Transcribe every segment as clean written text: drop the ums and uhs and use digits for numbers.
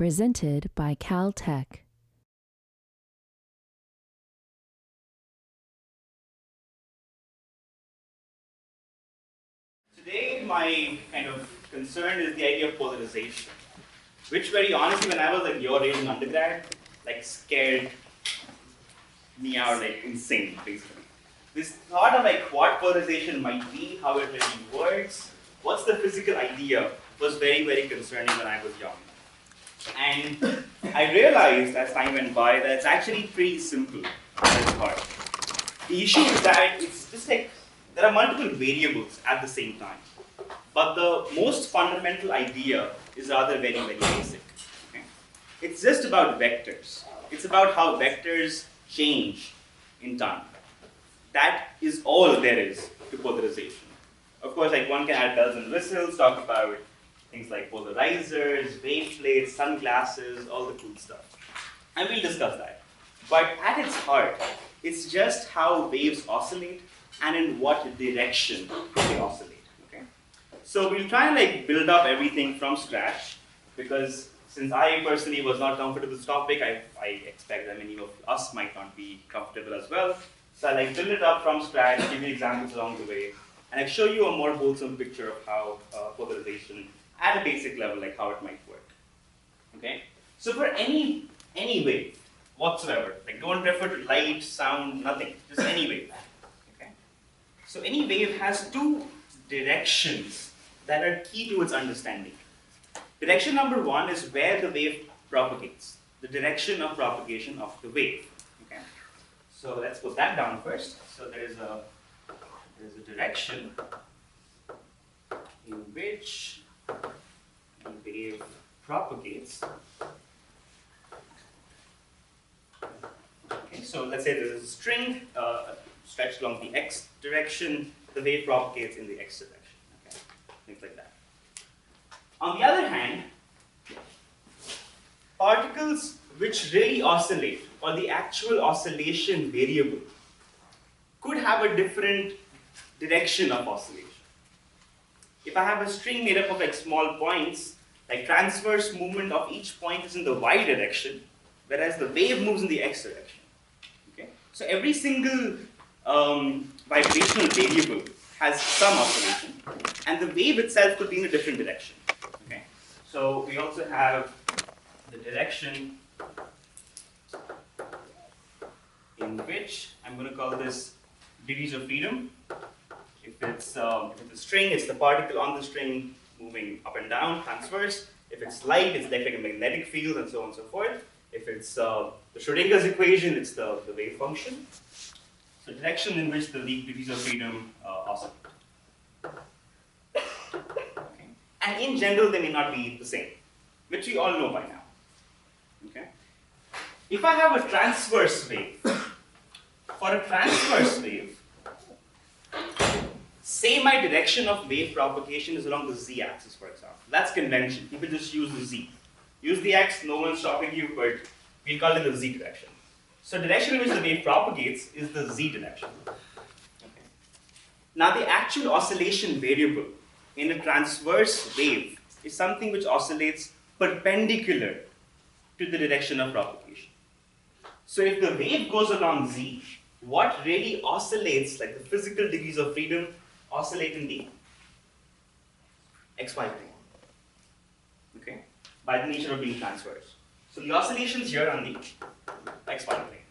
Presented by Caltech. Today, my kind of concern is the idea of polarization, which very honestly, when I was like your age in undergrad, like scared me out like insane, basically. This thought of like what polarization might be, how it really works, what's the physical idea, was very, very concerning when I was young. And I realized as time went by that it's actually pretty simple at its heart. The issue is that it's just like there are multiple variables at the same time. But the most fundamental idea is rather very, very basic. Okay? It's just about vectors. It's about how vectors change in time. That is all there is to polarization. Of course, like one can add bells and whistles, talk about things like polarizers, waveplates, sunglasses, all the cool stuff. And we'll discuss that. But at its heart, it's just how waves oscillate and in what direction they oscillate. Okay? So we'll try and like build up everything from scratch, because since I personally was not comfortable with this topic, I expect that many of us might not be comfortable as well. So I like build it up from scratch, give you examples along the way, and I show you a more wholesome picture of how polarization at a basic level, like how it might work. Okay? So for any wave whatsoever, like don't refer to light, sound, nothing, just any wave. Okay? So any wave has two directions that are key to its understanding. Direction number one is where the wave propagates, the direction of propagation of the wave. Okay? So let's put that down first. So there's a direction in which the wave propagates. Okay, so let's say there's a string stretched along the x direction, the wave propagates in the x direction. Okay? Things like that. On the other hand, particles which really oscillate, or the actual oscillation variable, could have a different direction of oscillation. If I have a string made up of like small points, like transverse movement of each point is in the y direction, whereas the wave moves in the x direction. Okay? So every single vibrational variable has some oscillation, and the wave itself could be in a different direction. Okay? So we also have the direction in which I'm going to call this degrees of freedom. If it's a string, it's the particle on the string moving up and down, transverse. If it's light, it's like a magnetic field, and so on and so forth. If it's the Schrodinger's equation, it's the wave function. So direction in which the degrees of freedom oscillate. Okay. And in general, they may not be the same, which we all know by now. Okay. If I have a transverse wave, for a transverse wave, say my direction of wave propagation is along the z-axis, for example. That's convention. People just use the z. Use the x, no one's stopping you, but we'll call it the z direction. So direction in which the wave propagates is the z direction. Okay. Now the actual oscillation variable in a transverse wave is something which oscillates perpendicular to the direction of propagation. So if the wave goes along z, what really oscillates, like the physical degrees of freedom, oscillate in the xy plane. Okay? By the nature of being transverse. So the oscillations here on the xy plane.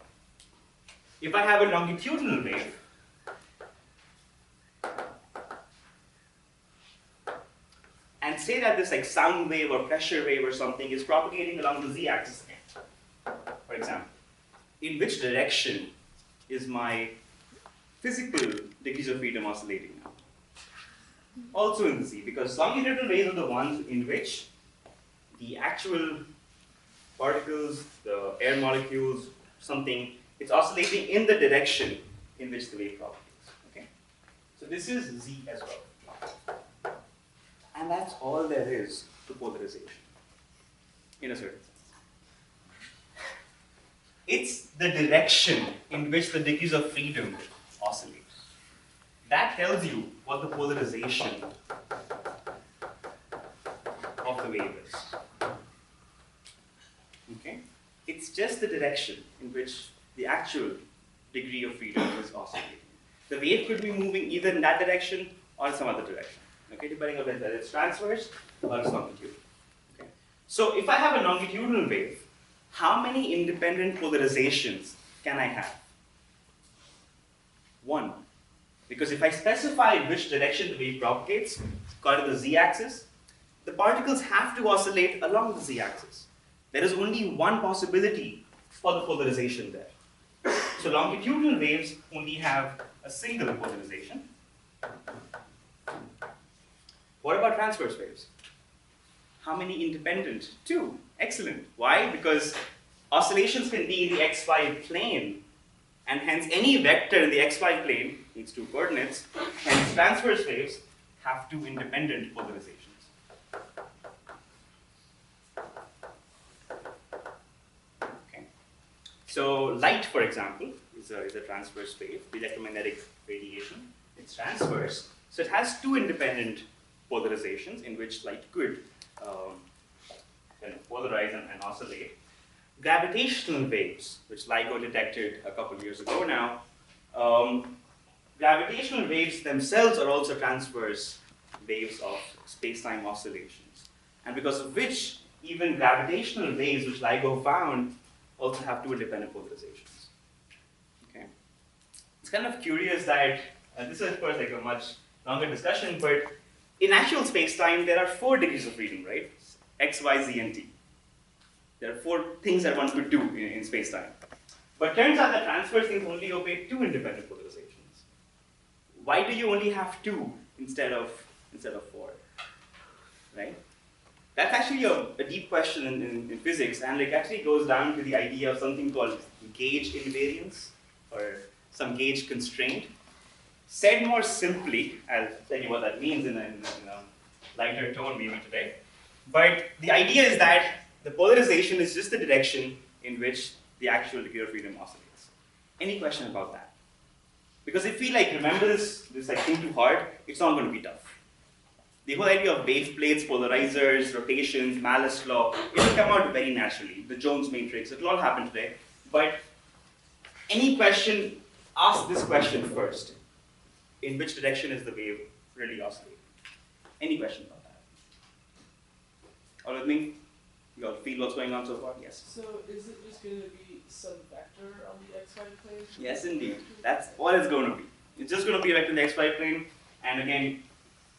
If I have a longitudinal wave, and say that this like sound wave or pressure wave or something is propagating along the z-axis, for example, in which direction is my physical degrees of freedom oscillating now? Also in the z, because longitudinal waves are the ones in which the actual particles, the air molecules, something, it's oscillating in the direction in which the wave propagates. Okay? So this is z as well. And that's all there is to polarization, in a certain sense. It's the direction in which the degrees of freedom oscillate. That tells you what the polarization of the wave is. it's just the direction in which the actual degree of freedom is oscillating. The wave could be moving either in that direction or some other direction, okay, depending on whether it's transverse or it's longitudinal. Okay. So if I have a longitudinal wave, how many independent polarizations can I have? One. Because if I specify which direction the wave propagates, called the z-axis, the particles have to oscillate along the z-axis. There is only one possibility for the polarization there. So longitudinal waves only have a single polarization. What about transverse waves? How many independent? Two. Excellent. Why? Because oscillations can be in the xy plane, and hence any vector in the xy plane needs two coordinates. Hence transverse waves have two independent polarizations. Okay. So light, for example, is a transverse wave, the electromagnetic radiation. It's transverse, so it has two independent polarizations in which light could kind of polarize and oscillate. Gravitational waves, which LIGO detected a couple of years ago now, gravitational waves themselves are also transverse waves of space-time oscillations. And because of which, even gravitational waves, which LIGO found, also have two independent polarizations. Okay. It's kind of curious that, this is of course like a much longer discussion, but in actual space-time, there are 4 degrees of freedom, right? X, Y, Z, and T. There are 4 things that one could do in space-time. But turns out that transverse things only obey 2 independent polarizations. Why do you only have 2 instead of 4? Right? That's actually a deep question in physics, and it actually goes down to the idea of something called gauge invariance, or some gauge constraint. Said more simply, I'll tell you what that means in a lighter tone maybe today. But the idea is that the polarization is just the direction in which the actual degree of freedom oscillates. Any question about that? Because if we remember this thing too hard, it's not going to be tough. The whole idea of waveplates, polarizers, rotations, Malus law, it will come out very naturally. The Jones matrix, it will all happen today. But any question, ask this question first. In which direction is the wave really oscillating? Any question about that? All with me? You all feel what's going on so far? Yes. So is it just going to be some vector on the xy plane? Yes, indeed. That's all it's going to be. It's just going to be a vector in the xy plane. And again,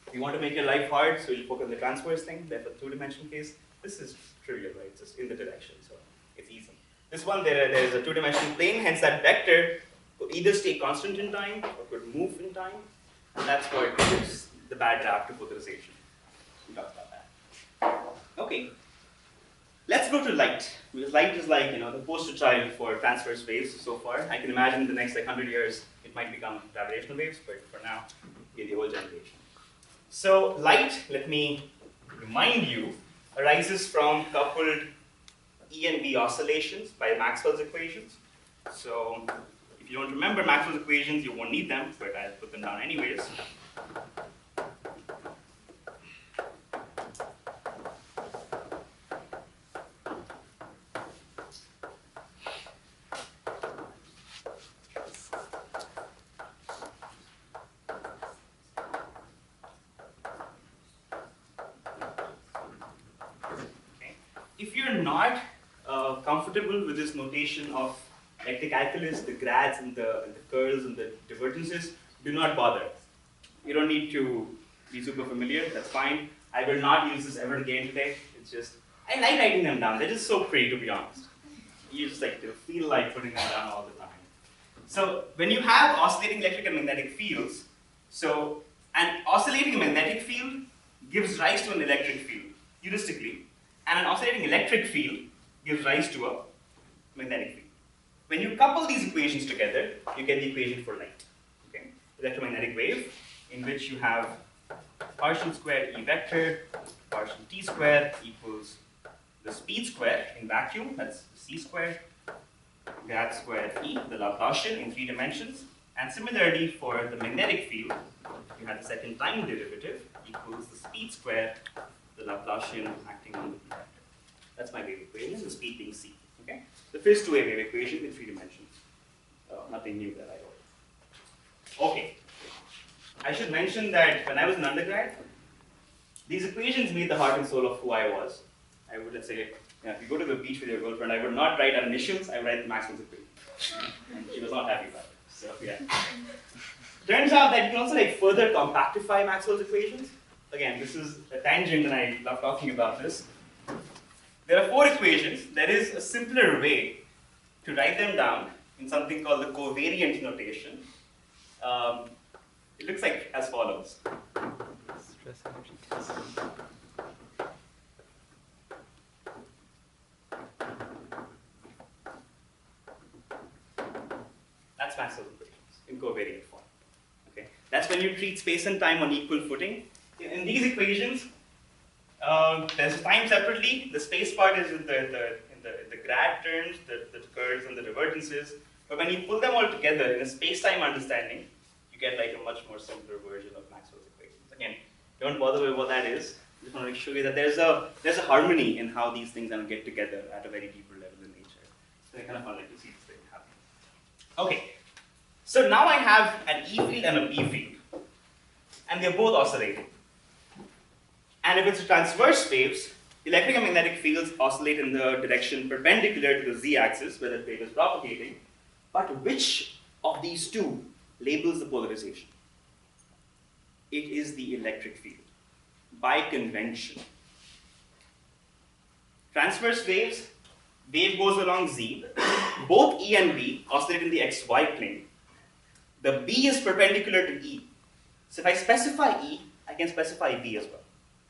if you want to make your life hard, so you focus on the transverse thing, therefore 2-dimensional case, this is trivial, right? It's just in the direction, so it's easy. This one, there is a 2-dimensional plane, hence that vector could either stay constant in time or could move in time. And that's what gives the bad rap to polarization. We talked about that. Okay. Let's go to light, because light is the poster child for transverse waves so far. I can imagine in the next 100 years it might become gravitational waves, but for now, we're the old generation. So light, let me remind you, arises from coupled E and B oscillations by Maxwell's equations. So if you don't remember Maxwell's equations, you won't need them, but I'll put them down anyways. If you're not comfortable with this notation of the calculus, the grads and the curls and the divergences, do not bother. You don't need to be super familiar, that's fine. I will not use this ever again today. It's just, I like writing them down. They're just so pretty, to be honest. You just feel like putting them down all the time. So when you have oscillating electric and magnetic fields, so an oscillating magnetic field gives rise to an electric field, heuristically. And an oscillating electric field gives rise to a magnetic field. When you couple these equations together, you get the equation for light. Okay? Electromagnetic wave, in which you have partial square E vector, partial T square equals the speed square in vacuum, that's C squared, grad squared E, the Laplacian in 3 dimensions. And similarly for the magnetic field, you have the second time derivative equals the speed square, the Laplacian acting on the E vector. That's my wave equation, the speed being c. Okay? The first two-way wave equation in 3 dimensions. Nothing new that I wrote. Okay. I should mention that when I was an undergrad, these equations made the heart and soul of who I was. I would, let's say, if you go to the beach with your girlfriend, I would not write our initials, I would write Maxwell's equation. And she was not happy about it. So, yeah. Turns out that you can also further compactify Maxwell's equations. Again, this is a tangent and I love talking about this. There are 4 equations. There is a simpler way to write them down in something called the covariant notation. It looks like as follows. Stress energy test. That's Maxwell's equations in covariant form. Okay, that's when you treat space and time on equal footing. In these equations, there's time separately. The space part is in the grad terms, the curves and the divergences. But when you pull them all together in a space-time understanding, you get a much more simpler version of Maxwell's equations. Again, don't bother with what that is. I just want to show you that there's a harmony in how these things get together at a very deeper level in nature. So I kind of fun to see this thing happen. Okay, so now I have an E field and a B field, and they're both oscillating. And if it's transverse waves, electric and magnetic fields oscillate in the direction perpendicular to the z-axis where the wave is propagating. But which of these two labels the polarization? It is the electric field, by convention. Transverse waves, wave goes along z. Both E and B oscillate in the xy plane. The B is perpendicular to E. So if I specify E, I can specify B as well.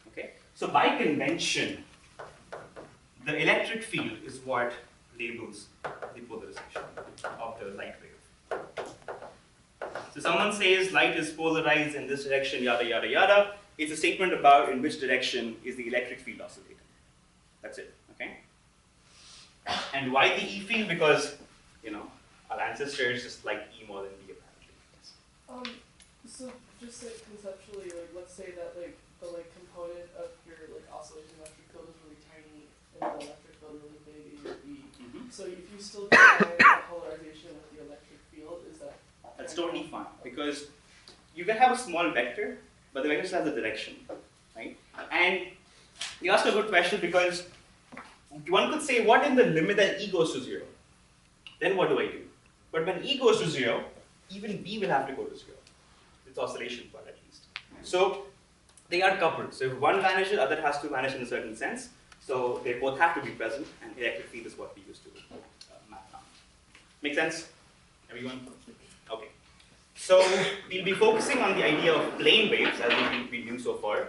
Okay? So by convention, the electric field is what labels the polarization of the light wave. So someone says light is polarized in this direction, yada, yada, yada. It's a statement about in which direction is the electric field oscillating. That's it, okay? And why the E field? Because, our ancestors just liked E more than B apparently. Yes. So just conceptually, let's say that the component of your oscillating electric field is really tiny and the electric field really big in your B. So if you still combine the polarization with the electric field, is that? That's totally fine, because you can have a small vector, but the vector still has a direction, right? And you ask a good question, because one could say, what in the limit that E goes to 0? Then what do I do? But when E goes to 0, even B will have to go to 0. Its oscillation part at least. So they are coupled. So if one vanishes, the other has to vanish in a certain sense. So they both have to be present, and electric field is what we used to map now. Make sense, everyone? Okay. So we'll be focusing on the idea of plane waves, as we've been doing so far.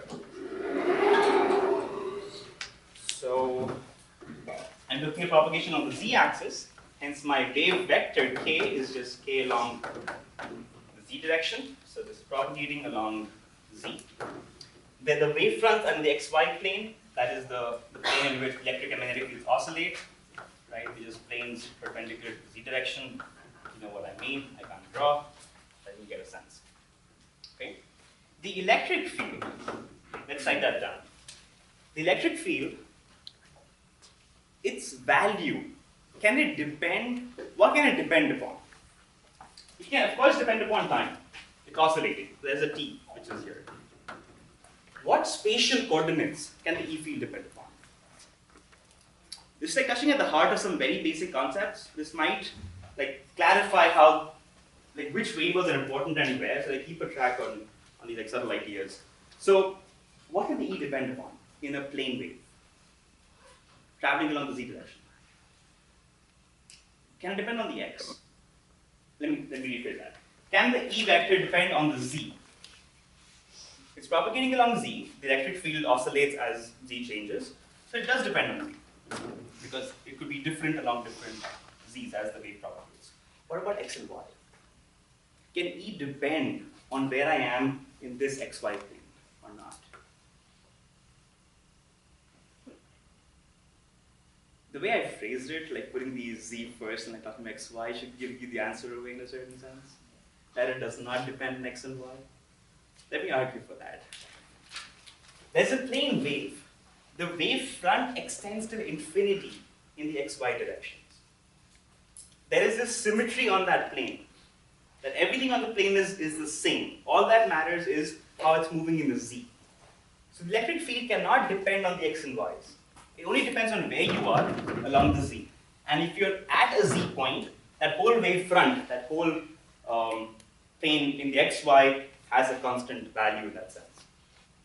So I'm looking at propagation on the z-axis. Hence my wave vector k is just k along the z direction. So this is propagating along z. Then the wavefront and the xy plane, that is the plane in which electric and magnetic fields oscillate. Right? They're just planes perpendicular to the z direction. You know what I mean? I can't draw, but you get a sense. Okay? The electric field, let's write that down. The electric field, its value, can it depend? What can it depend upon? It can, of course, depend upon time. It's oscillating. There's a t, which is here. What spatial coordinates can the E field depend upon? This is touching at the heart of some very basic concepts. This might clarify how, which variables are important and where. So keep a track on these subtle ideas. So what can the E depend upon in a plane wave traveling along the z direction? Can it depend on the x? Let me rephrase that. Can the E vector depend on the z? It's propagating along z. The electric field oscillates as z changes. So it does depend on z. Because it could be different along different z's as the wave propagates. What about x and y? Can E depend on where I am in this xy plane or not? The way I phrased it, putting the z first and talking about xy, should give you the answer away in a certain sense. That it does not depend on x and y. Let me argue for that. There's a plane wave the wave front extends to infinity in the xy directions. There is this symmetry on that plane, that everything on the plane is the same. All that matters is how it's moving in the z. So the electric field cannot depend on the x and y's. It only depends on where you are along the z. And if you're at a z point, that whole wave front, that whole plane in the xy has a constant value in that sense.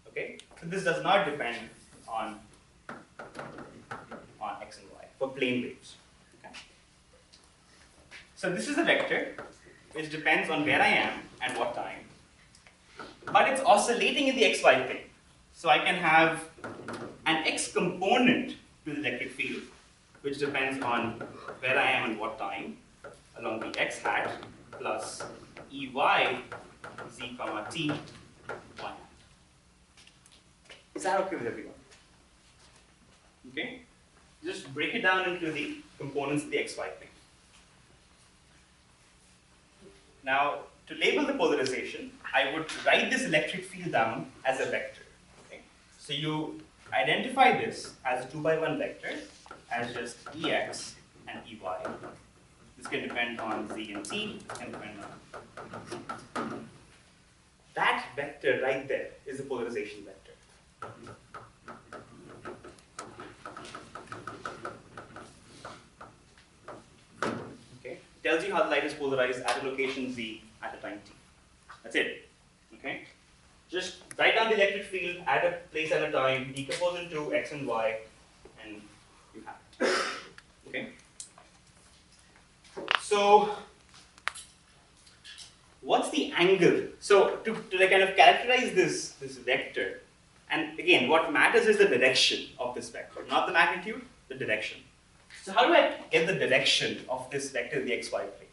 Okay? So this does not depend on x and y for plane waves. Okay? So this is a vector which depends on where I am and what time. But it's oscillating in the xy plane. So I can have an x component to the electric field, which depends on where I am and what time, along the x hat, plus Ey z comma t 1 hat. Is that okay with everyone? Okay? Just break it down into the components of the xy plane. Now, to label the polarization, I would write this electric field down as a vector. Okay? So you identify this as a 2x1 vector as just Ex and Ey. This can depend on z and t, can depend on. That vector right there is the polarization vector. Okay? It tells you how the light is polarized at a location z at a time t. That's it. Okay? Just write down the electric field at a place and a time, decompose into x and y, and you have it. Okay? So, what's the angle? So, to kind of characterize this vector, and again, what matters is the direction of this vector, not the magnitude, the direction. So, how do I get the direction of this vector in the xy plane?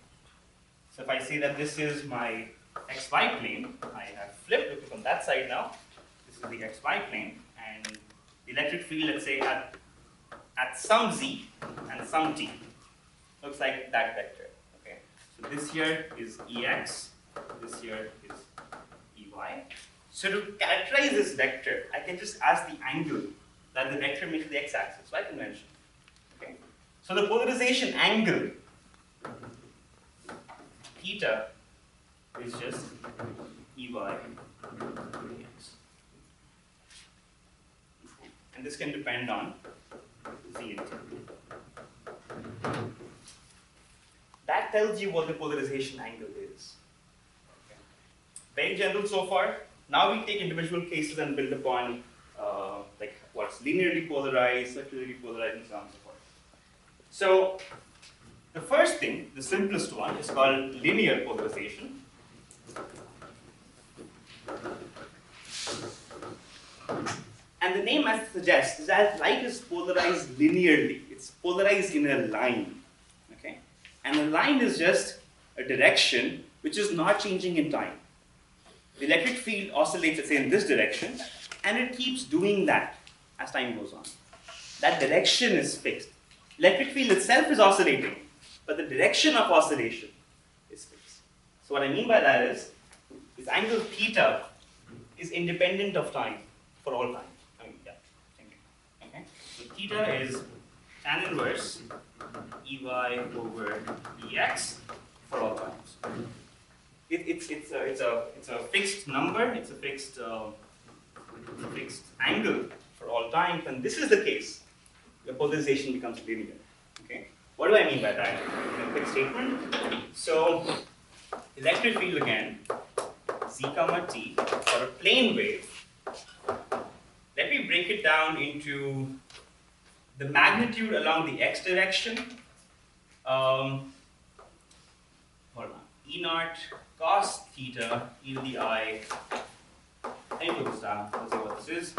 So, if I say that this is my xy plane, I have flipped it from that side now. This is the xy plane, and the electric field, let's say, at some z and some t, looks like that vector. Okay, so this here is Ex, this here is Ey. So to characterize this vector, I can just ask the angle that the vector makes to the x-axis by convention. Okay, so the polarization angle theta is just Ey dx. And this can depend on z and t. That tells you what the polarization angle is. Okay. Very general so far. Now we take individual cases and build upon like what's linearly polarized, circularly polarized, and so on and so forth. So the first thing, the simplest one, is called linear polarization. And the name, as it suggests, is that light is polarized linearly. It's polarized in a line. Okay? And a line is just a direction which is not changing in time. The electric field oscillates, let's say, in this direction, and it keeps doing that as time goes on. That direction is fixed. Electric field itself is oscillating, but the direction of oscillation is fixed. So what I mean by that is, this angle theta is independent of time for all time. I mean, yeah, thank you. Okay? So theta is tan inverse Ey over Ex for all times. It's a fixed number. It's a fixed angle for all times, and this is the case. The polarization becomes linear. Okay. What do I mean by that? A quick statement. So, electric field again, z comma t for a plane wave. Let me break it down into the magnitude along the x direction. Hold on. E naught cos theta e to the I. Let me put this down. Let's see what this is.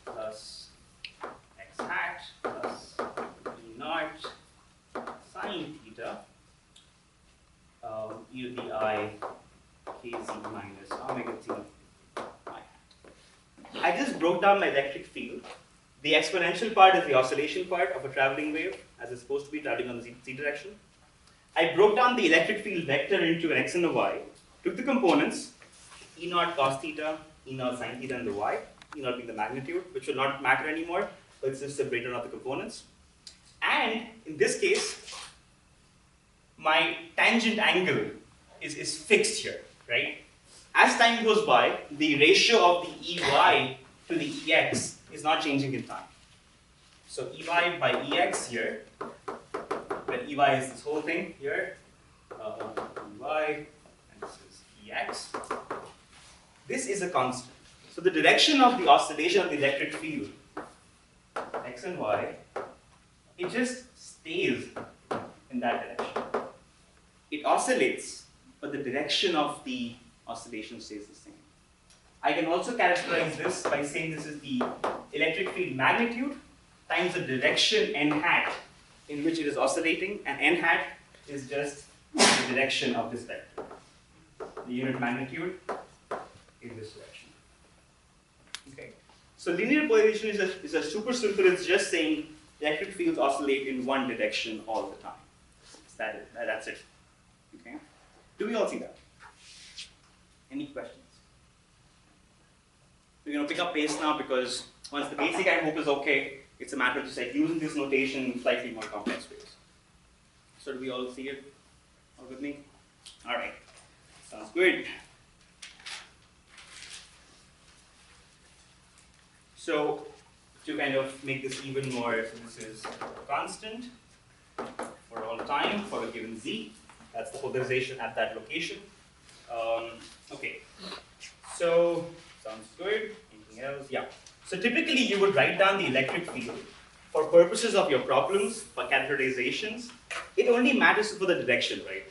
Plus x hat plus E naught sine theta e to the I kz minus omega t I hat. I just broke down my electric field. The exponential part is the oscillation part of a traveling wave, as it's supposed to be traveling on the z direction. I broke down the electric field vector into an x and a y, took the components, E naught cos theta, E naught sin theta, and the y, E naught being the magnitude, which will not matter anymore. So it's just the breakdown of the components. And in this case, my tangent angle is fixed here, right? As time goes by, the ratio of the EY to the EX is not changing in time. So EY by EX here, where EY is this whole thing here, EY, and this is EX. This is a constant. So the direction of the oscillation of the electric field, X and Y, it just stays in that direction. It oscillates, but the direction of the oscillation stays the same. I can also characterize this by saying this is the electric field magnitude times the direction n hat in which it is oscillating, and n hat is just the direction of this vector. The unit magnitude in this direction. Okay. So linear polarization is a super simple. It's just saying electric fields oscillate in one direction all the time. That's it. Okay. Do we all see that? Any questions? We're going to pick up pace now because once the basic I hope is okay, it's a matter of just like using this notation in slightly more complex ways. So do we all see it? All with me? All right. Sounds good. So to kind of make this even more, so this is constant for all time for a given z. That's the polarization at that location. Okay. So sounds good. Anything else? Yeah. So typically you would write down the electric field for purposes of your problems, for characterizations. It only matters for the direction, right?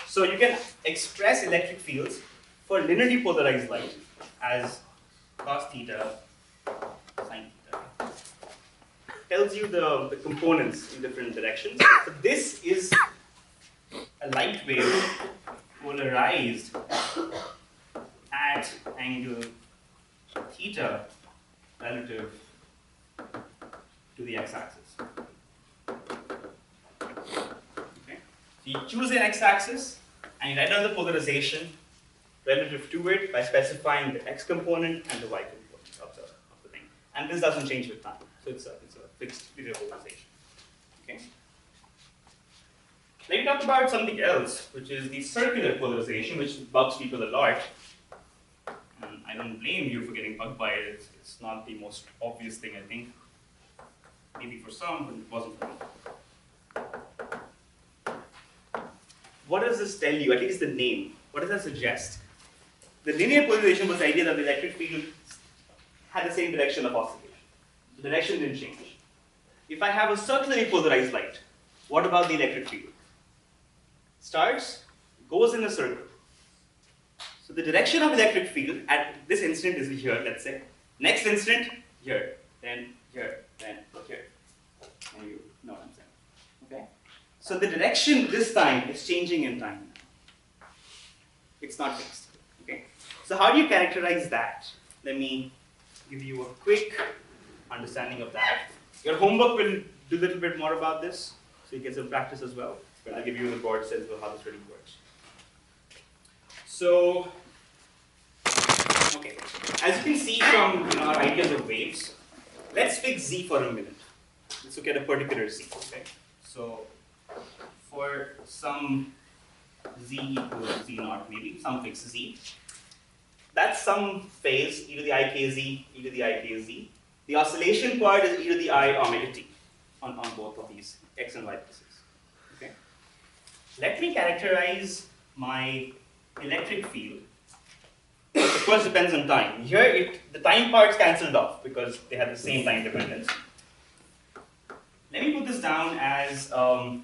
So you can express electric fields for linearly polarized light as cos theta, sin theta. Tells you the components in different directions. So this is a light wave polarized at angle theta relative to the x-axis. Okay. So you choose the x-axis and you write down the polarization relative to it by specifying the x component and the y component of the thing. And this doesn't change with time. So it's a fixed linear polarization. Okay. Let me talk about something else, which is the circular polarization, which bugs people a lot. And I don't blame you for getting bugged by it. It's not the most obvious thing, I think. Maybe for some, but it wasn't for me. What does this tell you? At least the name. What does that suggest? The linear polarization was the idea that the electric field had the same direction of oscillation. The direction didn't change. If I have a circularly polarized light, what about the electric field? Starts, goes in a circle. So the direction of electric field at this instant is here, let's say. Next instant, here, then here, then here. And you know what I'm saying. Okay? So the direction this time is changing in time. It's not fixed. Okay? So how do you characterize that? Let me give you a quick understanding of that. Your homework will do a little bit more about this, so you get some practice as well. But I'll give you the broad sense of how this really works. So, okay, as you can see from our ideas of waves, let's fix z for a minute. Let's look at a particular z. Okay, so for some z equals z naught, maybe some fixed z. That's some phase e to the ikz, e to the ikz. The oscillation part is e to the I omega t on both of these x and y pieces. Okay. Let me characterize my electric field. Of course, depends on time. Here, the time part's cancelled off because they have the same time dependence. Let me put this down as what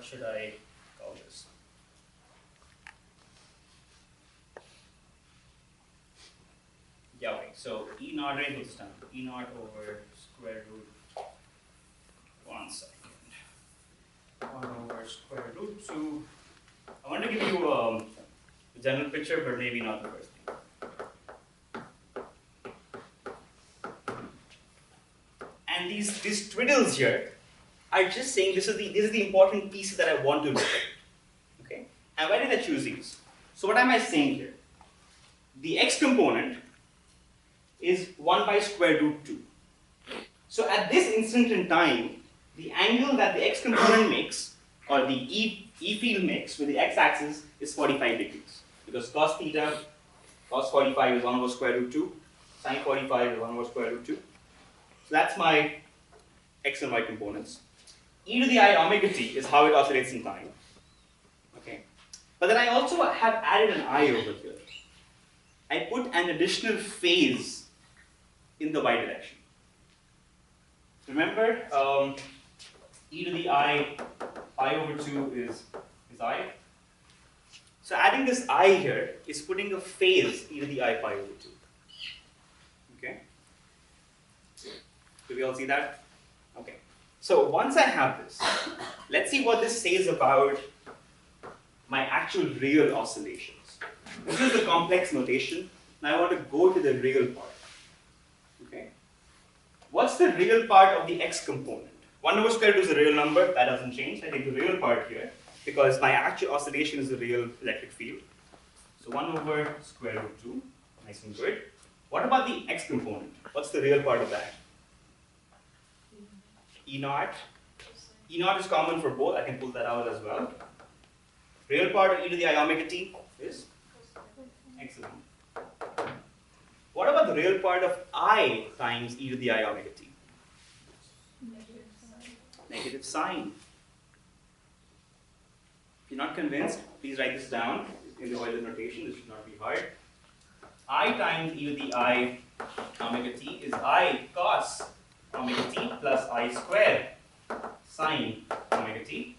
should I call this? Yeah, okay. So E naught, right, goes down. E naught over square root. 1 second. 1 over square root 2. I want to give you a general picture, but maybe not the first thing. And these twiddles here are just saying this is the important piece that I want to look at. Okay? And why did I choose these? So what am I saying here? The x component is 1 by square root 2. So at this instant in time, the angle that the x component makes, or the E field makes with the x-axis is 45 degrees. Because cos theta, cos 45 is 1 over square root 2, sin 45 is 1 over square root 2. So that's my x and y components. E to the I omega t is how it oscillates in time. Okay. But then I also have added an I over here. I put an additional phase in the y direction. Remember, e to the I over 2 is I. So adding this I here is putting a phase e to the I pi over 2. Okay? Do we all see that? Okay. So once I have this, let's see what this says about my actual real oscillations. This is the complex notation. Now I want to go to the real part. Okay? What's the real part of the x component? 1 over square root is a real number. That doesn't change. I take the real part here because my actual oscillation is the real electric field. So 1 over square root 2. Nice and good. What about the x component? What's the real part of that? E naught. E naught is common for both. I can pull that out as well. Real part of e to the I omega t is? Excellent. What about the real part of I times e to the I omega t? Negative sign. If you're not convinced, please write this down in the Euler notation. This should not be hard. I times e to the I omega t is I cos omega t plus I square sine omega t.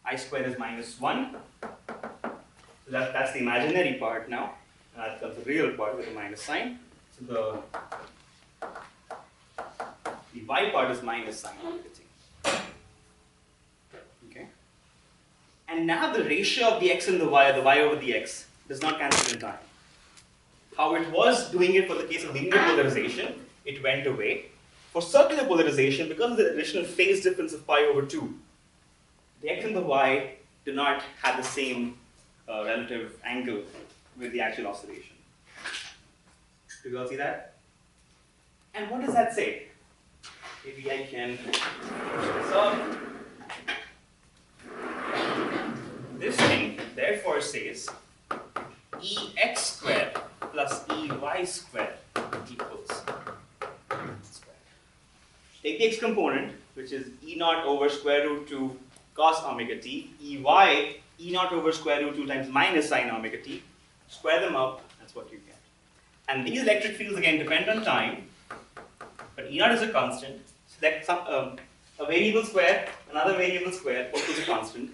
I square is minus 1. So that's the imaginary part now. That becomes the real part with a minus sign. So the y part is minus sine omega t. Okay. And now the ratio of the x and the y, or the y over the x, does not cancel in time. How it was doing it for the case of linear polarization, it went away. For circular polarization, because of the additional phase difference of pi over 2, the x and the y do not have the same relative angle with the actual oscillation. Do you all see that? And what does that say? Maybe I can push this up. This thing therefore says Ex squared plus Ey squared equals square. Take the x component, which is E naught over square root 2 cos omega t, Ey, E naught over square root 2 times minus sine omega t, square them up, that's what you get. And these electric fields again depend on time, but E naught is a constant. Select some, a variable square, another variable square, both is a constant.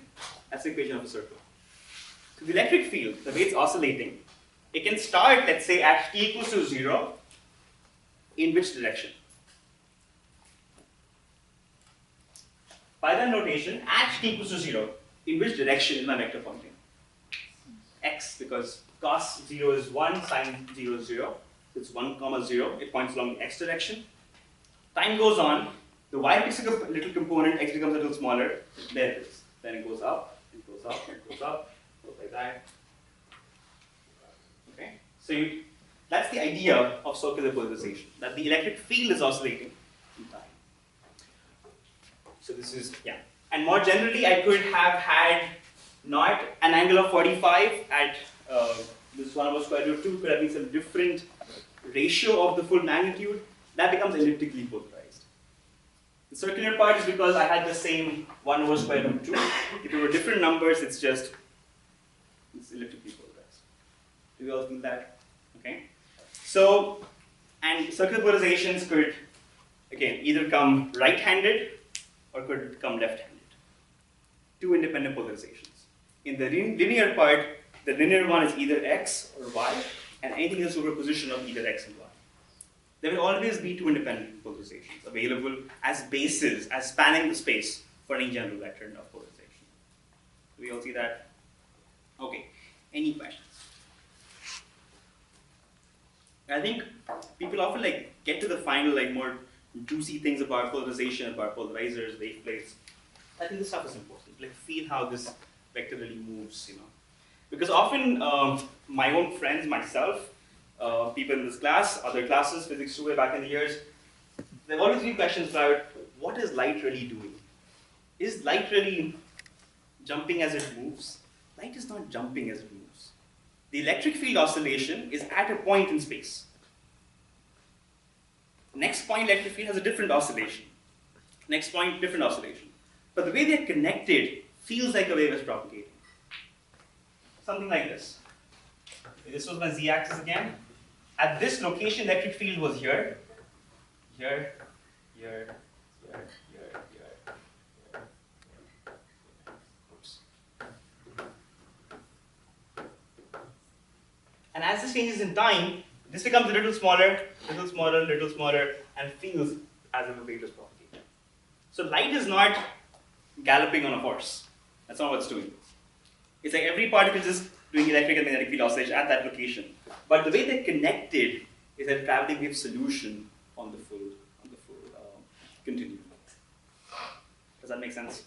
That's the equation of a circle. So the electric field, the way it's oscillating, it can start, let's say, at t equals to 0, in which direction? By that notation, at t equals to 0, in which direction is my vector pointing? X, because cos 0 is 1, sin 0 is 0. So it's 1, comma 0. It points along the x direction. Time goes on. The y picks a little component, x becomes a little smaller. There it is. Then it goes up, it goes up, it goes up, goes like that. Okay? So that's the idea of circular polarization, that the electric field is oscillating in time. So this is, yeah. And more generally, I could have had not an angle of 45 at this 1 over square root 2, could have been some different ratio of the full magnitude. That becomes elliptically polarized. The circular part is because I had the same 1 over square root 2. If it were different numbers, it's elliptically polarized. Do you all feel that? Okay. So, and circular polarizations could, again, either come right-handed or could come left-handed. Two independent polarizations. In the linear part, the linear one is either x or y, and anything is a superposition of either x and y. There will always be two independent polarizations available as bases, as spanning the space for any general vector of polarization. Do we all see that? Okay. Any questions? I think people often get to the final more juicy things about polarization, about polarizers, waveplates. I think this stuff is important. Feel how this vector really moves, Because often my own friends, myself, people in this class, other classes, physics 2 way back in the years, there have always been questions about what is light really doing? Is light really jumping as it moves? Light is not jumping as it moves. The electric field oscillation is at a point in space. Next point, electric field has a different oscillation. Next point, different oscillation. But the way they're connected feels like a wave is propagating. Something like this. This was my z-axis again. At this location, electric field was here, here, here, here, here, here. Oops. And as this changes in time, this becomes a little smaller, and feels as if a wave is propagating. So light is not galloping on a horse. That's not what it's doing. It's like every particle is just doing electric and magnetic field oscillation at that location. But the way they're connected is a traveling wave solution on the full continuum. Does that make sense?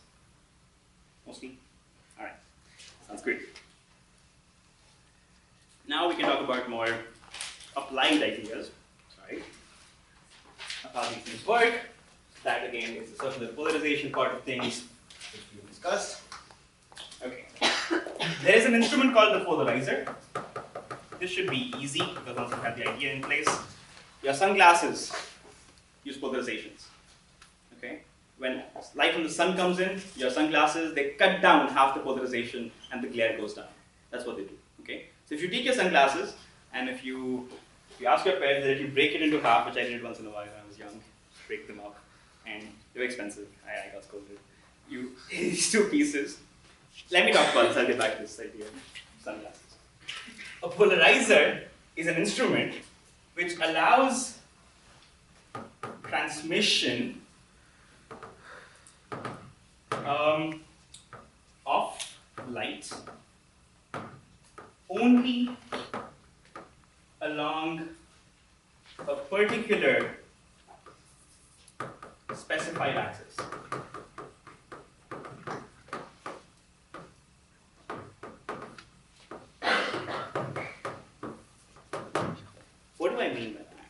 Mostly? All right. Sounds great. Now we can talk about more applied ideas. Sorry. How these things work. That again is the circular polarization part of things, which we discussed. Okay. There is an instrument called the polarizer. This should be easy because once you have the idea in place. Your sunglasses use polarizations. Okay? When light from the sun comes in, your sunglasses, they cut down half the polarization and the glare goes down. That's what they do. Okay? So if you take your sunglasses and if you ask your parents that you break it into half, which I did once in a while when I was young, break them up, and they were expensive. I got scolded. These two pieces. Let me talk about this. I'll get back to this idea of sunglasses. A polarizer is an instrument which allows transmission of light only along a particular specified axis. What do I mean by that?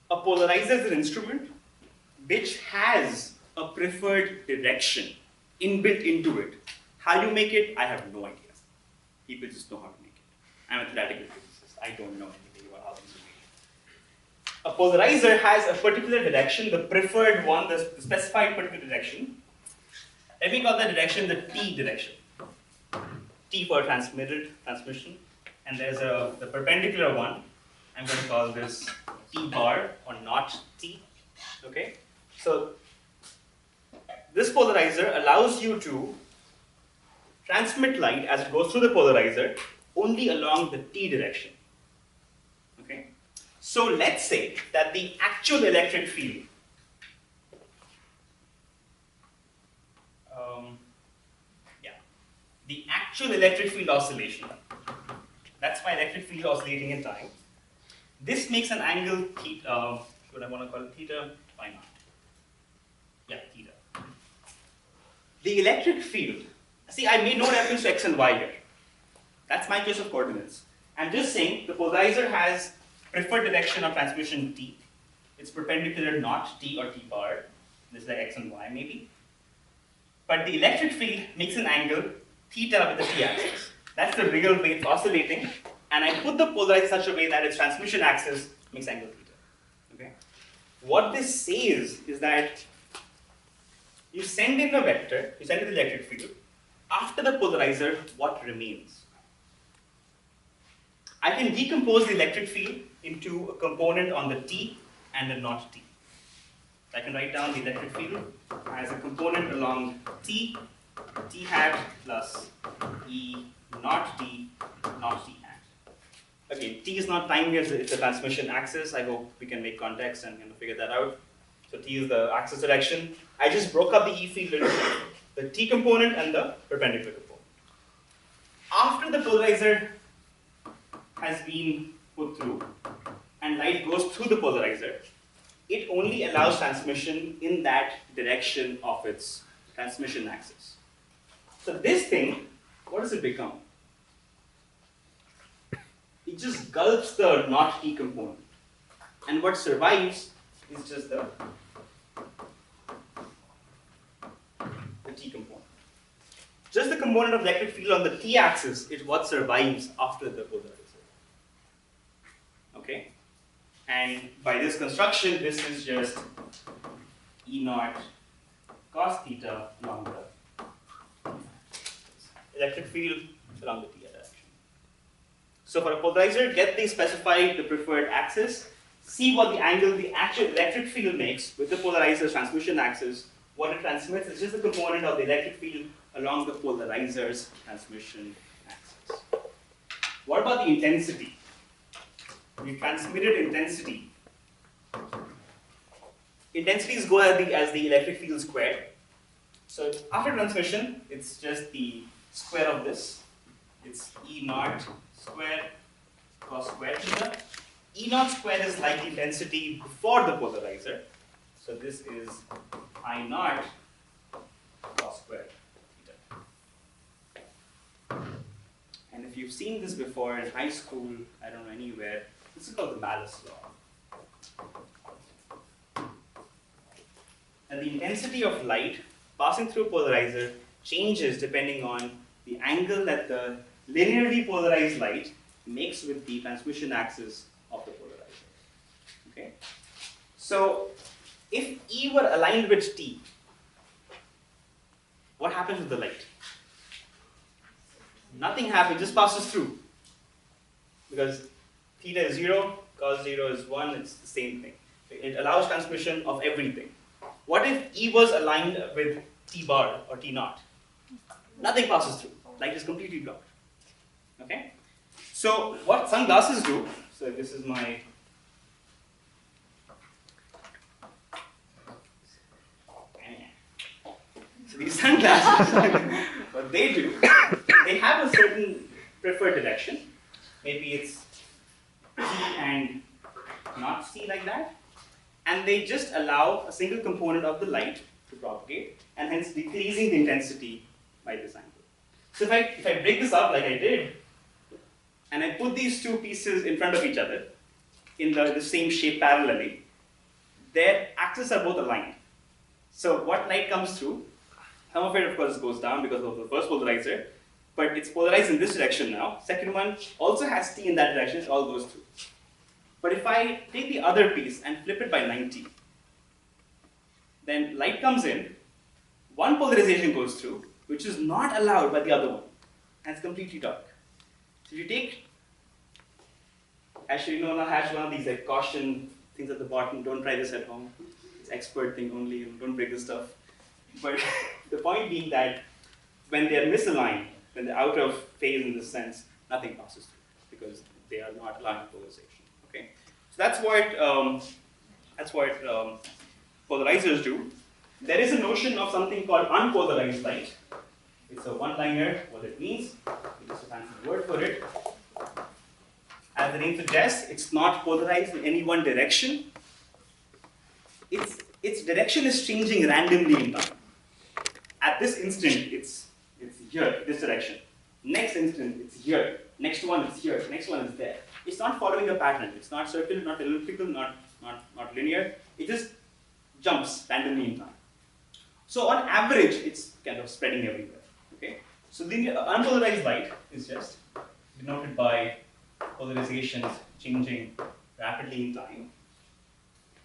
A polarizer is an instrument which has a preferred direction inbuilt into it. How you make it, I have no idea. People just know how to make it. I'm a theoretical physicist. I don't know anything about how things are made. A polarizer has a particular direction, the preferred one, the specified particular direction. Let me call that direction the T direction. T for transmission. And there's the perpendicular one. I'm going to call this T bar or not T. Okay? So this polarizer allows you to transmit light as it goes through the polarizer only along the T direction. Okay? So let's say that the actual electric field the actual electric field oscillation, that's my electric field oscillating in time. This makes an angle theta, should I want to call it theta? Why not? Yeah, theta. The electric field, see, I made no reference to x and y here. That's my case of coordinates. I'm just saying the polarizer has preferred direction of transmission t. It's perpendicular not t or t bar. This is like x and y maybe. But the electric field makes an angle theta with the t-axis. That's the real way it's oscillating. And I put the polarizer in such a way that its transmission axis makes angle theta. Okay? What this says is that you send in a vector, you send in the electric field. After the polarizer, what remains? I can decompose the electric field into a component on the t and a not t. So I can write down the electric field as a component along t hat plus e not t hat. Again, t is not time here, it's a transmission axis. I hope we can make context and figure that out. So t is the axis direction. I just broke up the e field into the t component and the perpendicular component. After the polarizer has been put through and light goes through the polarizer, it only allows transmission in that direction of its transmission axis. So this thing, what does it become? it just gulps the not T component. And what survives is just the T component. Just the component of the electric field on the T axis is what survives after the polarizer. Okay? And by this construction, this is just E naught cos theta along the electric field along the T direction. So for a polarizer, get the specified the preferred axis, see what the angle the actual electric field makes with the polarizer's transmission axis. What it transmits is just the component of the electric field along the polarizer's transmission axis. What about the intensity? We transmitted intensity. Intensities go as the electric field squared. So after transmission, it's just the square of this. It's E naught squared cos squared theta. E naught squared is like the intensity before the polarizer. So this is I naught cos squared theta. And if you've seen this before in high school, I don't know anywhere, this is called the Malus law. And the intensity of light passing through a polarizer changes depending on the angle that the linearly polarized light makes with the transmission axis of the polarizer. Okay? So if E were aligned with T, what happens with the light? Nothing happens, it just passes through. Because theta is 0, cos 0 is 1, it's the same thing. It allows transmission of everything. What if E was aligned with T bar or T naught? Nothing passes through. Light is completely blocked. Okay? So what sunglasses do, so this is my so these sunglasses, what they do, they have a certain preferred direction. Maybe it's C and not C like that. And they just allow a single component of the light to propagate, and hence decreasing the intensity by this angle. So if I break this up like I did, and I put these two pieces in front of each other in the same shape parallelly, their axes are both aligned. So what light comes through, some of it of course goes down because of the first polarizer, but it's polarized in this direction now. Second one also has T in that direction, it all goes through. But if I take the other piece and flip it by 90, then light comes in, one polarization goes through, which is not allowed by the other one, and it's completely dark. So if you take, actually, no, I have one of these like caution things at the bottom, don't try this at home. It's expert thing only, don't break this stuff. But the point being that when they're misaligned, when they're out of phase in this sense, nothing passes through because they are not aligned polarization. Okay, so that's what polarizers do. There is a notion of something called unpolarized light. It's a one-liner. What it means, it's a fancy word for it. As the name suggests, it's not polarized in any one direction. Its direction is changing randomly in time. At this instant, it's here, this direction. Next instant, it's here. Next one is here. Next one is there. It's not following a pattern. It's not circular, not elliptical, not linear. It just jumps randomly in time. So on average, it's kind of spreading everywhere. Okay. So the unpolarized light is just denoted by polarizations changing rapidly in time.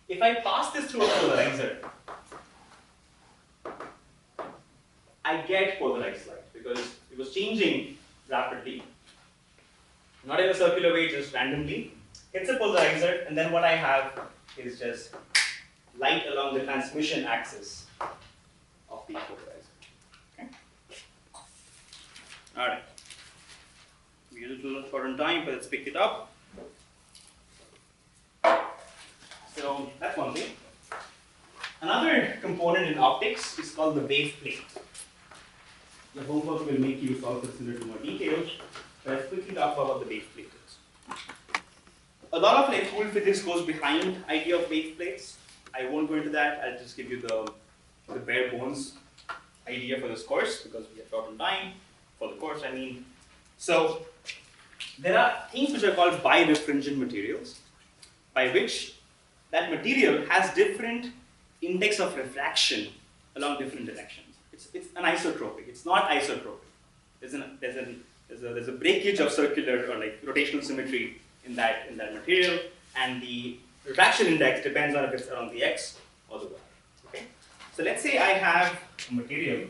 If I pass this through a polarizer, I get polarized light because it was changing rapidly. Not in a circular way, just randomly. Hits a polarizer, and then what I have is just light along the transmission axis of the polarizer. Okay? All right. We're a little short on time, but let's pick it up. So that's one thing. Another component in optics is called the waveplate. The homework will make you solve this in a little more detail, but let's quickly talk about what the waveplate is. A lot of like cool physics goes behind idea of waveplates. I won't go into that. I'll just give you the bare bones idea for this course because we are short on time for the course. I mean, so there are things which are called birefringent materials, by which that material has different index of refraction along different directions. It's anisotropic. It's not isotropic. There's a breakage of circular or like rotational symmetry in that material, and the refraction index depends on if it's along the x or the y. Okay? So let's say I have a material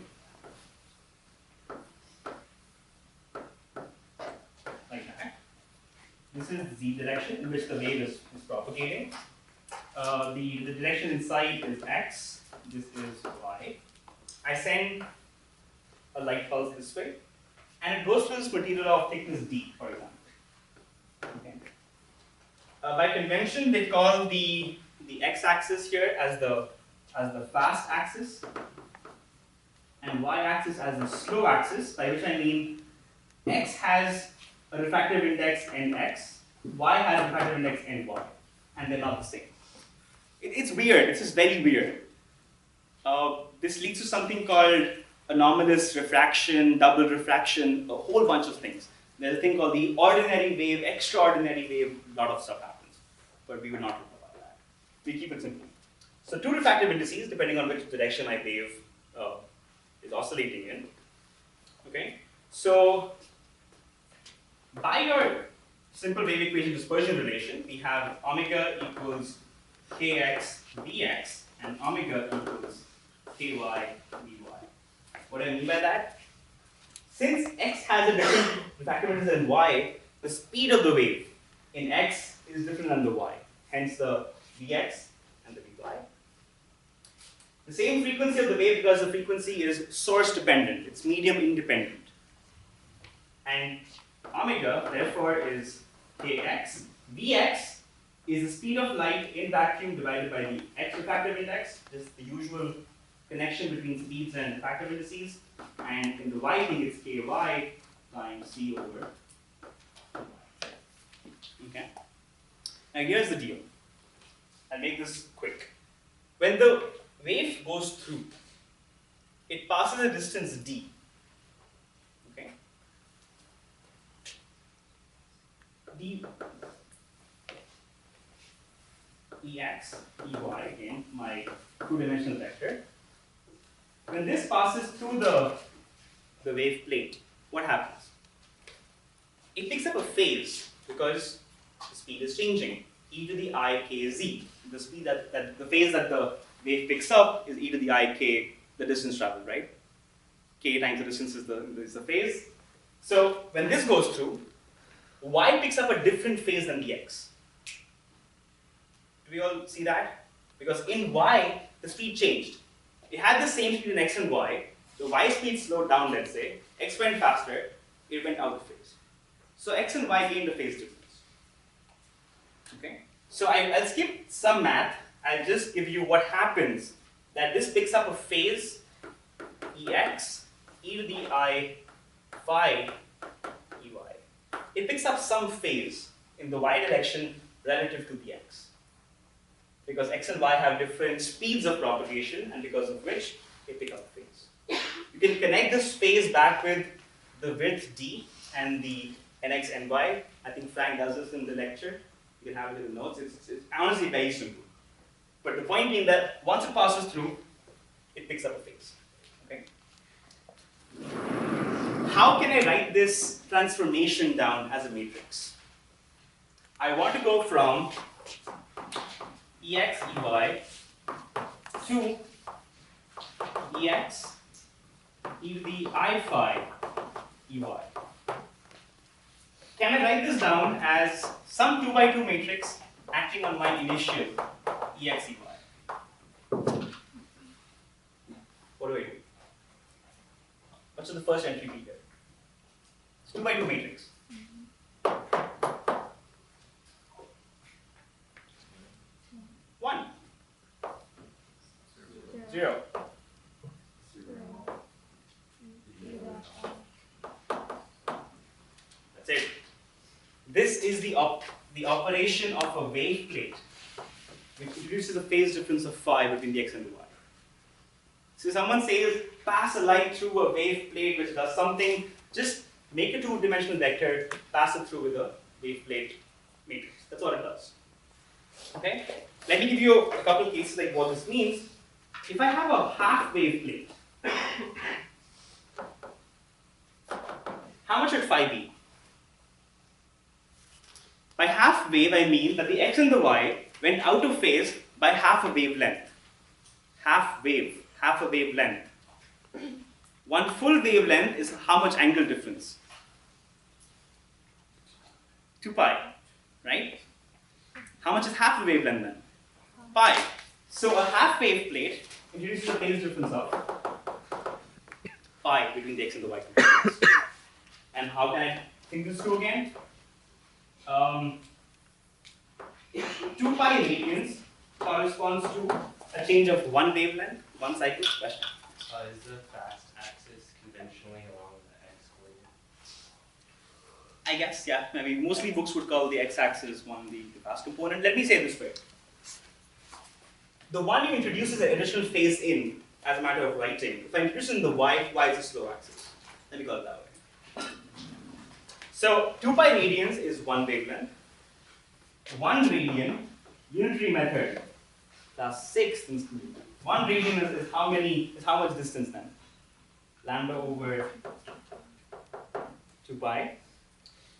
like that. This is the z direction in which the wave is propagating. The direction inside is x. This is y. I send a light pulse this way, and it goes to this material of thickness d, for example. Okay. By convention, they call the x-axis here as the fast axis, and y-axis as the slow axis. By which I mean x has a refractive index nx, y has a refractive index ny, and they're not the same. It's weird. It's just very weird. This leads to something called anomalous refraction, double refraction, a whole bunch of things. There's a thing called the ordinary wave, extraordinary wave, a lot of stuff happens. But we will not talk about that. We keep it simple. So two refractive indices, depending on which direction my wave is oscillating in. Okay? So by your simple wave equation dispersion relation, we have omega equals kx vx and omega equals ky vy. What do I mean by that? Since x has a different refractive index than y, the speed of the wave in x is different than the y. Hence the vx and the vy. The same frequency of the wave because the frequency is source dependent. It's medium independent. And omega, therefore, is kx. Vx is the speed of light in vacuum divided by the x refractive index, just the usual connection between speeds and refractive indices. And in the y thing, it's ky times c over y. Okay? Now here's the deal. I'll make this quick. When the wave goes through, it passes a distance d. Okay? d ex, ey, again, my two-dimensional vector. When this passes through the wave plate, what happens? It picks up a phase because the speed is changing, e to the I k z. The speed that the phase that the wave picks up is e to the I k, the distance traveled, right? K times the distance is the phase. So when this goes through, y picks up a different phase than the x. Do we all see that? Because in y, the speed changed. It had the same speed in x and y. So y speed slowed down, let's say. X went faster. It went out of phase. So x and y gained a phase difference. Okay? So I'll skip some math. I'll just give you what happens that this picks up a phase ex, e to the I phi ey. It picks up some phase in the y direction relative to the x. Because x and y have different speeds of propagation, and because of which they pick up a phase. You can connect this phase back with the width d and the nx, ny. I think Frank does this in the lecture. You can have it in the notes. It's honestly very simple. But the point being that once it passes through, it picks up a phase. Okay? How can I write this transformation down as a matrix? I want to go from ex, ey to ex e to the I phi ey. Can I write this down as some 2 by 2 matrix acting on my initial ex, ey? What do I do? What should the first entry be here? It's 2 by 2 matrix. One. 0. That's it. This is the operation of a wave plate, which introduces a phase difference of phi between the x and the y. So someone says, pass a light through a wave plate which does something, just make a two-dimensional vector, pass it through with a waveplate matrix. That's all it does. Okay? Let me give you a couple of cases like what this means. If I have a half waveplate, how much should phi be? By half wave, I mean that the x and the y went out of phase by half a wavelength. Half wave, half a wavelength. One full wavelength is how much angle difference? 2 pi, right? How much is half a wavelength then? Pi. So a half wave plate introduces a phase difference of pi between the x and the y components. And how can I think this through again? 2 pi radians corresponds to a change of one wavelength, one cycle. Question. Is the fast axis conventionally along the x-coordinate? I guess, yeah. I mean, mostly books would call the x-axis one the fast component. Let me say it this way. The one you introduce is an additional phase in as a matter of writing. If I introduce in the y, y is a slow axis. Let me call it that way. So 2 pi radians is one wavelength. 1 radian, unitary method, plus 6 in school. 1 radian is how much distance then? Lambda over 2 pi.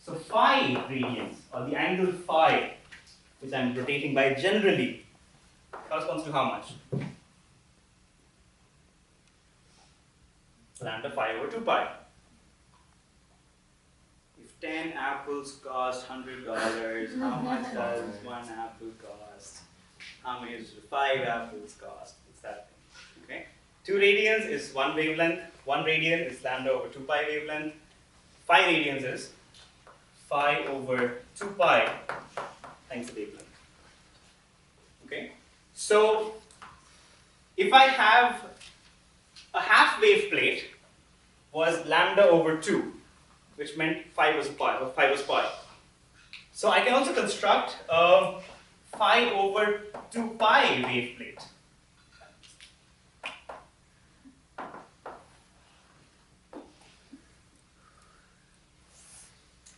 So phi radians, or the angle phi, which I'm rotating by generally, corresponds to how much? Lambda phi over 2 pi. If 10 apples cost $100, how much does 1 apple cost? How much do 5 apples cost? It's that thing. Okay? 2 radians is 1 wavelength. 1 radian is lambda over 2 pi wavelength. 5 radians is phi over 2 pi times the wavelength. Okay? So, if I have a half wave plate was lambda over 2, which meant phi was pi. So I can also construct a phi over 2 pi wave plate.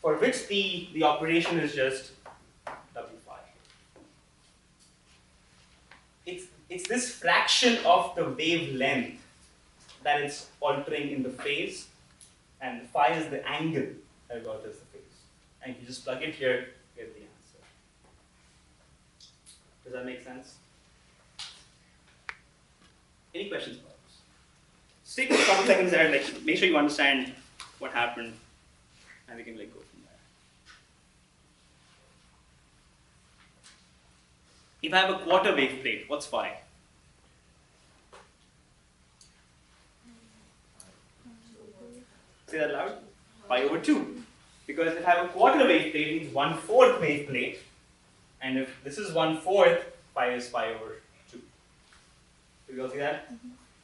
For which the operation is just w phi. It's this fraction of the wavelength that is altering in the phase, and phi is the angle that alters the phase. And if you just plug it here, you get the answer. Does that make sense? Any questions about this? Just take a couple seconds there, like make sure you understand what happened, and we can like go from there. If I have a quarter wave plate, what's phi? Say that loud. Pi over 2. Because if I have a quarter wave plate, it means 1/4 wave plate. And if this is 1/4, pi is pi over 2. Do you all see that?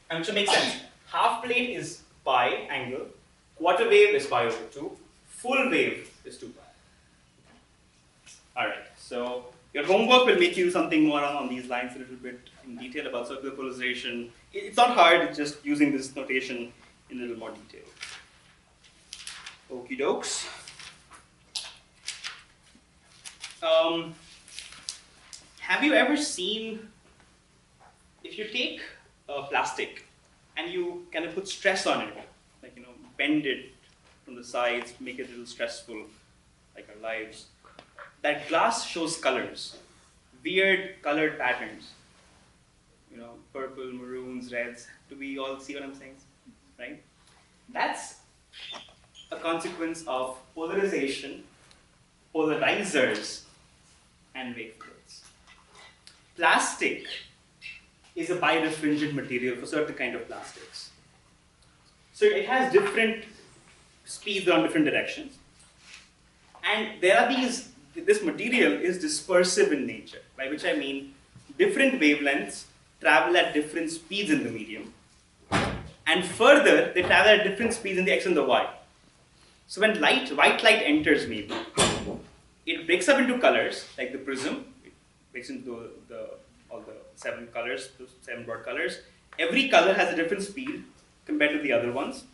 And it should make sense. Half plate is pi angle. Quarter wave is pi over 2. Full wave is 2 pi. Alright, so your homework will make you do something more on these lines a little bit in detail about circular polarization. It's not hard, it's just using this notation in a little more detail. Okie dokes. Have you ever seen, if you take plastic and you kind of put stress on it, like bend it from the sides, make it a little stressful, like our lives, that glass shows colors, weird colored patterns, purple, maroons, reds. Do we all see what I'm saying? Right? That's a consequence of polarization, polarizers, and waveplates. Plastic is a birefringent material for certain kind of plastics. So it has different speeds on different directions. And there are this material is dispersive in nature, by which I mean different wavelengths travel at different speeds in the medium. And further, they travel at different speeds in the x and the y. So when white light enters maybe, it breaks up into colors, like the prism. It breaks into all the 7 colors, the 7 broad colors. Every color has a different speed compared to the other ones,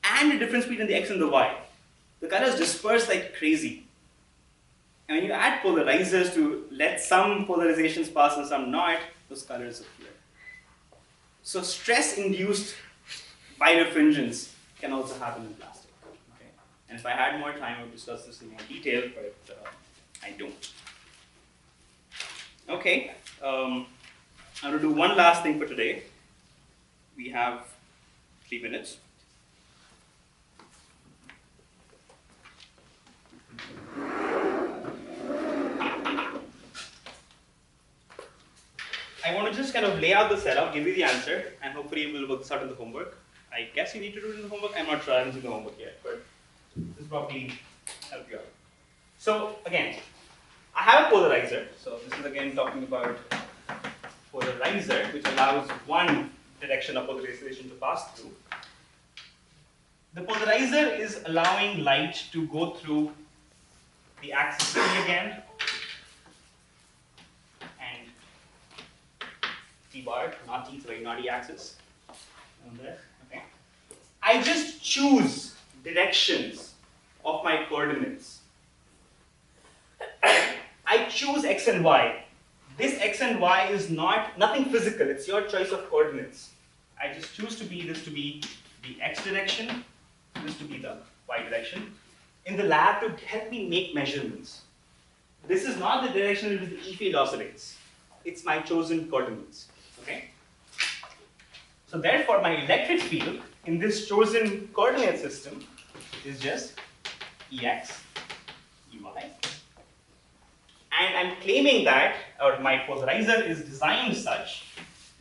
and a different speed in the x and the y. the colors disperse like crazy. And when you add polarizers to let some polarizations pass and some not, those colors appear. So stress-induced birefringence can also happen in plastic. Okay? And if I had more time, I would discuss this in more detail, but I don't. Okay, I'm going to do one last thing for today. We have 3 minutes. I want to just kind of lay out the setup, give you the answer, and hopefully you will work this out in the homework. I guess you need to do it in the homework. I'm not sure. I haven't seen the homework yet, but this will probably help you out. So again, I have a polarizer. So this is again talking about polarizer, which allows one direction of polarization to pass through. The polarizer is allowing light to go through the axis T again, and T bar, not T, it's a very naughty axis. There. Okay. I just choose directions of my coordinates. I choose x and y. This x and y is nothing physical, it's your choice of coordinates. I just choose this to be the x direction, this to be the y direction, in the lab to help me make measurements. This is not the direction in which the E field oscillates. It's my chosen coordinates. Okay? So therefore, my electric field in this chosen coordinate system is just Ex, Ey. And I'm claiming that, or my polarizer is designed such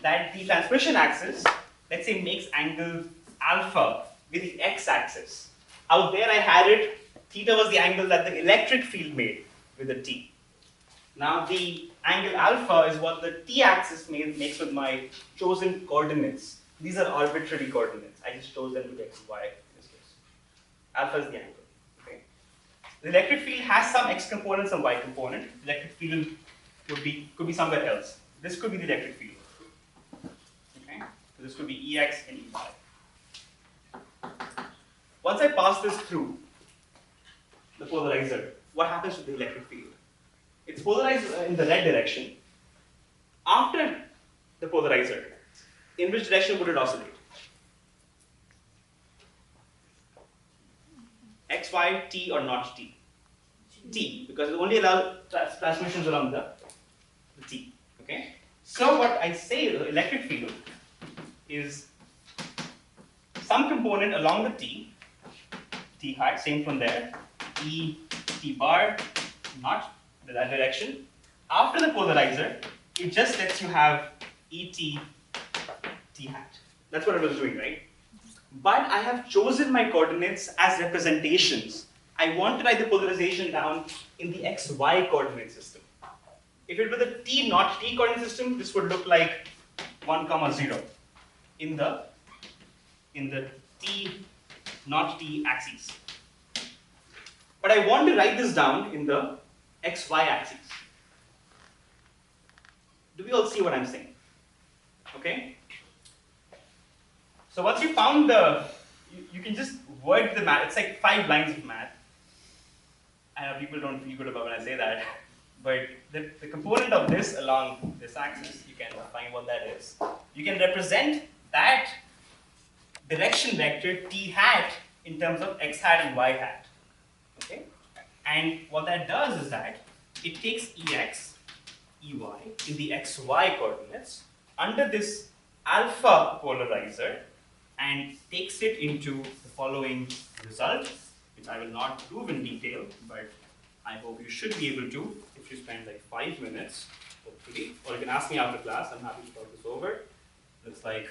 that the transmission axis, let's say, makes angle alpha with the x-axis. Out there I had it, theta was the angle that the electric field made with the t. Now the angle alpha is what the t-axis makes with my chosen coordinates. These are arbitrary coordinates. I just chose them to x and y in this case. Alpha is the angle. Okay. The electric field has some x component, some y component. The electric field could be somewhere else. This could be the electric field. Okay. So this could be Ex and Ey. Once I pass this through the polarizer, what happens to the electric field? It's polarized in the red direction. After the polarizer, in which direction would it oscillate? X, Y, T, or not T? T, because it only allows transmissions along the T. Okay? So what I say, the electric field is some component along the T hat, same from there, E, T bar, not that direction. After the polarizer, it just lets you have ET, T hat. That's what it was doing, right? But I have chosen my coordinates as representations. I want to write the polarization down in the XY coordinate system. If it were the T not T coordinate system, this would look like 1, 0 in the T not T axis. But I want to write this down in the XY axis. Do we all see what I'm saying? Okay? So once you found you can just word the math. It's like 5 lines of math. I know people don't feel good about when I say that. But the component of this along this axis, you can find what that is. You can represent that direction vector T hat in terms of X hat and Y hat. Okay? And what that does is that it takes Ex, Ey in the XY coordinates under this alpha polarizer and takes it into the following result, which I will not prove in detail, but I hope you should be able to if you spend like 5 minutes, hopefully. Or you can ask me after class, I'm happy to talk this over. Looks like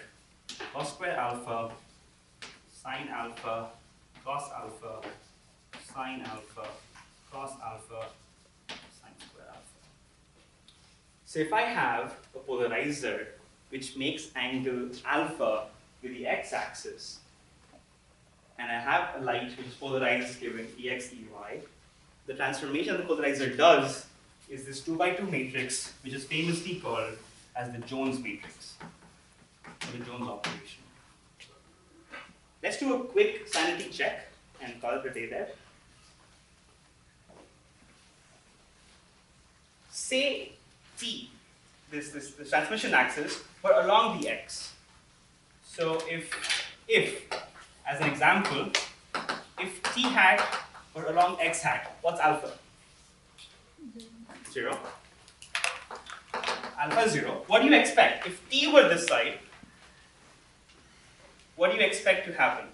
cos square alpha, sine alpha, cos alpha, sine alpha, cos alpha, sine square alpha. So if I have a polarizer which makes angle alpha with the x-axis, and I have a light which is polarized given Ex, Ey, the transformation the polarizer does is this 2x2 matrix, which is famously called as the Jones matrix, or the Jones operation. Let's do a quick sanity check and call it a day there. say t, this transmission axis, were along the x. So if, as an example, if t hat were along x hat, what's alpha? 0. Alpha is 0. What do you expect? If t were this side, what do you expect to happen?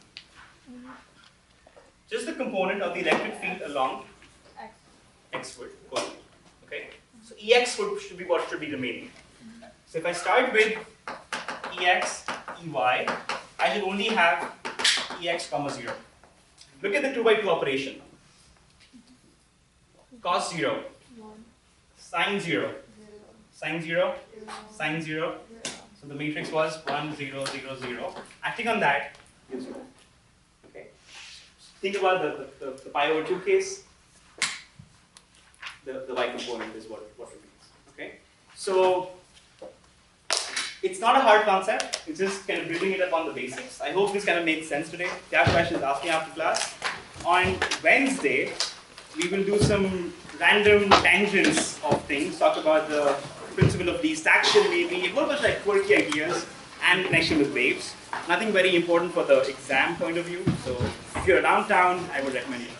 Just the component of the electric field along x would go. Okay? So Ex should be what should be remaining. So if I start with Ex, Ey, I should only have Ex comma 0. Look at the 2 by 2 operation. Cos 0, sine 0, sine 0, sine 0. So the matrix was 1, 0, 0, 0. Acting on that gives you. Okay. Think about the pi over 2 case. The y component is what remains. Okay. So it's not a hard concept. It's just kind of building it up on the basics. I hope this kind of makes sense today. If you have questions, ask me after class. On Wednesday, we will do some random tangents of things. Talk about the principle of distraction, maybe a whole bunch of like quirky ideas and connection with waves. Nothing very important for the exam point of view. So if you're downtown, I would recommend it.